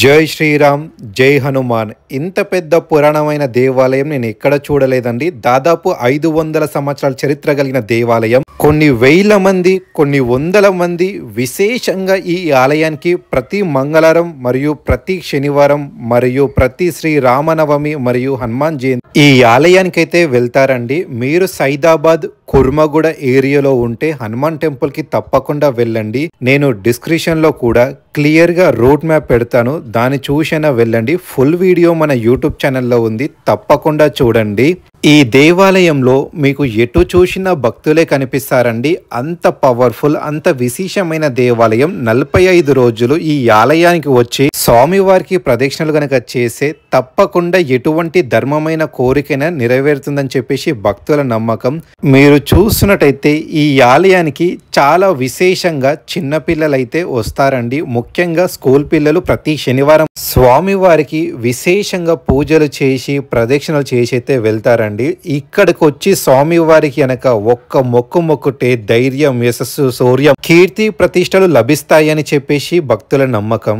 జై శ్రీరామ్, జై హనుమాన్. ఇంత పెద్ద పురాణమైన దేవాలయం నేను ఎక్కడ చూడలేదండి. దాదాపు 500 సంవత్సరాల చరిత్ర కలిగిన దేవాలయం. కొన్ని వేల మంది, కొన్ని వందల మంది విశేషంగా ఈ ఆలయానికి ప్రతి మంగళవారం మరియు ప్రతి శనివారం మరియు ప్రతి శ్రీ రామనవమి మరియు హనుమాన్ జయంతి ఈ ఆలయానికి అయితే వెళ్తారండి. మీరు సైదాబాద్ కుర్మగూడ ఏరియాలో ఉంటే హనుమాన్ టెంపుల్ కి తప్పకుండా వెళ్ళండి. నేను డిస్క్రిప్షన్ లో కూడా క్లియర్ గా రూట్ మ్యాప్ పెడతాను, దాన్ని చూసైనా వెళ్ళండి. ఫుల్ వీడియో మన యూట్యూబ్ ఛానల్లో ఉంది, తప్పకుండా చూడండి. ఈ దేవాలయంలో మీకు ఎటు చూసిన భక్తులే కనిపిస్తారండి. అంత పవర్ఫుల్, అంత విశేషమైన దేవాలయం. 45 రోజులు ఈ ఆలయానికి వచ్చి స్వామివారికి ప్రదక్షిణలు కనుక చేస్తే తప్పకుండా ఎటువంటి ధర్మమైన కోరికైనా నెరవేరుతుందని చెప్పేసి భక్తుల నమ్మకం. మీరు చూస్తున్నట్టయితే ఈ ఆలయానికి చాలా విశేషంగా చిన్నపిల్లలైతే వస్తారండి. ముఖ్యంగా స్కూల్ పిల్లలు ప్రతి శనివారం స్వామివారికి విశేషంగా పూజలు చేసి ప్రదక్షిణలు చేసి అయితే వెళ్తారండి. ఇక్కడికి వచ్చి స్వామివారికి కనుక ఒక్క మొక్కుటే ధైర్యం, యశస్సు, శౌర్యం, కీర్తి ప్రతిష్టలు లభిస్తాయని చెప్పేసి భక్తుల నమ్మకం.